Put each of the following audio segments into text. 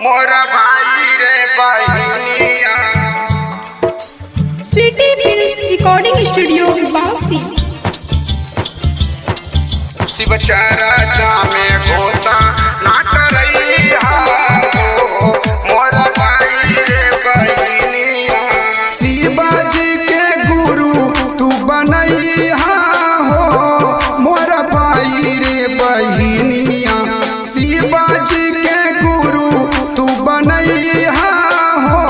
मोरा भाई रे बहिनिया। सिटी फिल्म्स रिकॉर्डिंग स्टूडियो बासी। शिव चारा जामे घोषा ना करैया हो, मोरा भाई रे बहिनिया। शिवाजी के गुरु तू बनैया हो, मोरा भाई रे बहिनिया। शिवाजी के गुरु तू बनैया हो,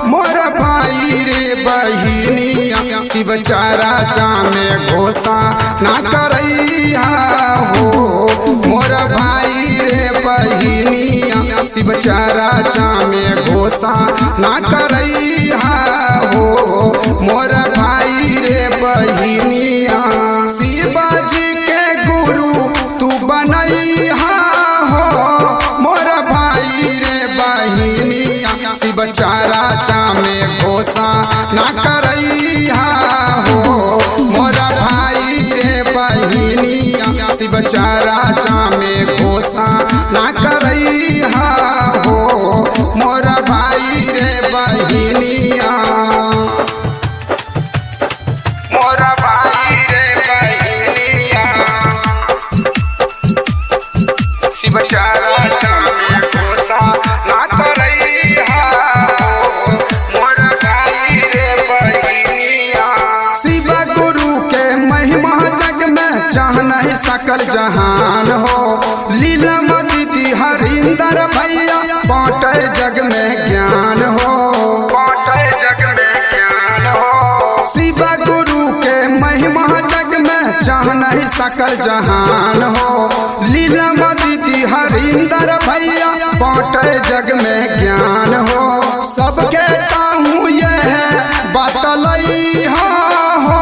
मोरा भाई रे बहिनिया। शिव चारा जामे घोषा ना करैया हो, मोरा भाई रे बहिनिया। शिव चारा जामे घोषा ना करैया हो, मोरा भाई रे बहिनिया। शिवाजी के गुरु तू बनैया हो, मोरा भाई रे बहिनिया। शिव चारा जामे घोषा ना करैया हो, मोरा भाई रे बहिनिया। शिव चारा जामे घोषा ना करैया हो, मोरा भाई रे बहिनिया। मोरा भाई रे बहिनिया। शिव चारा जामे घोषा ना करैया हो, मोरा भाई रे बहिनिया। शिव गुरु के महिमा जग में चाह नहीं सकल जहान हो। लीला दीदी हरिंदर भैया बाँटे जग में ज्ञान हो, बाँटे जग में ज्ञान हो। शिव गुरु के महिमा जग में चाह नहीं सकल जहान हो। लीला दीदी हरिंदर भैया बाँटे जग में ज्ञान हो। सबके कहूँ यह बतलैया हो,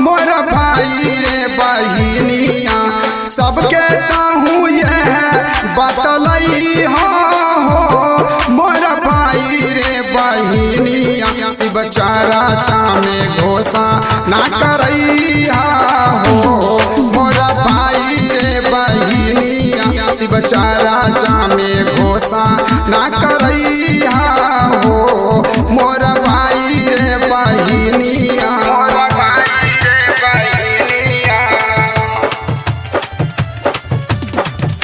मोरा भाई रे बहिनिया। सबके कहूँ यह बतलैया हो, मोरा भाई रे बहिनिया। शिव चारा जामे घोषा ना करैया हो, मोरा भाई रे बहिनिया। शिव चारा जामे घोषा ना करैया हो, मोरा भाई रे बहिनिया। मोरा भाई रे बहिनिया।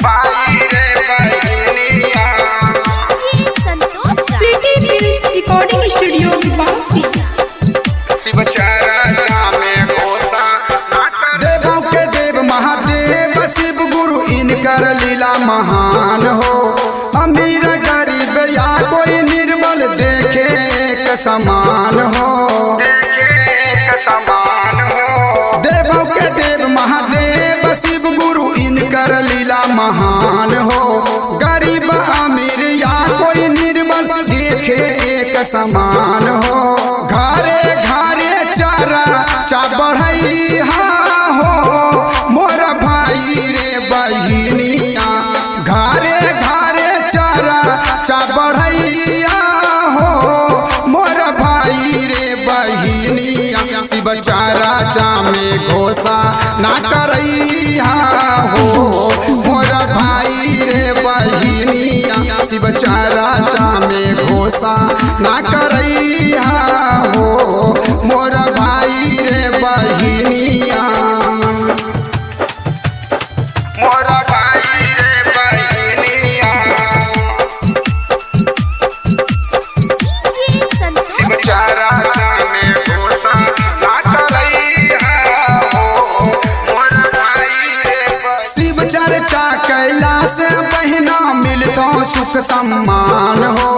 भाई रे बहिनिया। सिटी फिल्म्स रिकॉर्डिंग स्टूडियो बासी। शिव चारा जामे घोषा ना कर। देवों के देव महादेव शिव गुरु इनकर लीला महान हो। अमीर गरीब या कोई निर्बल देखे एक समान हो, एक समान हो। देवों के देव महादेव शिव गुरु इनकर लीला महान हो। गरीब अमीर या कोई निर्बल देखे एक समान हो। घरे घरे चारा चा बढ़ैया हो, मोरा भाई रे बहिनिया। घरे घरे चारा चा बढ़ैया हो, मोरा भाई रे बहिनिया। शिव चारा जामे घोषा ना करैया हो, मोरा भाई रे बहिनिया। शिव चारा जामे घोषा ना करैया हो, मोरा भाई रे बहिनिया। मोरा भाई रे बहिनिया। शिव चारा जामे घोषा ना करैया हो, मोरा भाई रे बहिनिया। शिव चर्चा कैला से बहिना मिलतो सुख सम्मान हो।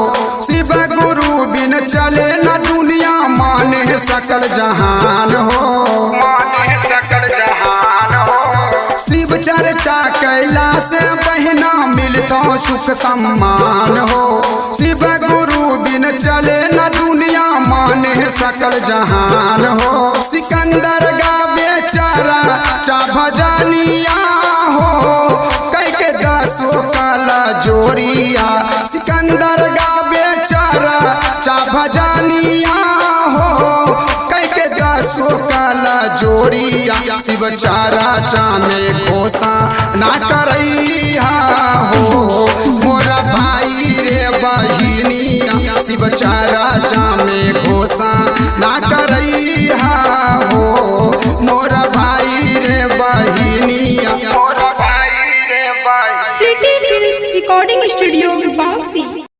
शिव गुरु बिन चले न दुनिया माने सकल जहान हो, माने सकल जहान हो। शिव चर्चा कैला से बहिना मिलतो सुख सम्मान हो। शिव गुरु बिन चले न दुनिया माने सकल जहान हो। सिकंदर गावे चारा चा भजनिया हो, कह के दसो काला जोरिया। सिकंदर गावे चारा चा भजनिया हो, कह के दसो काला जोरिया। शिव चारा जामे घोषा ना करैया हो, मोरा भाई रे बहिनिया शिव चारा में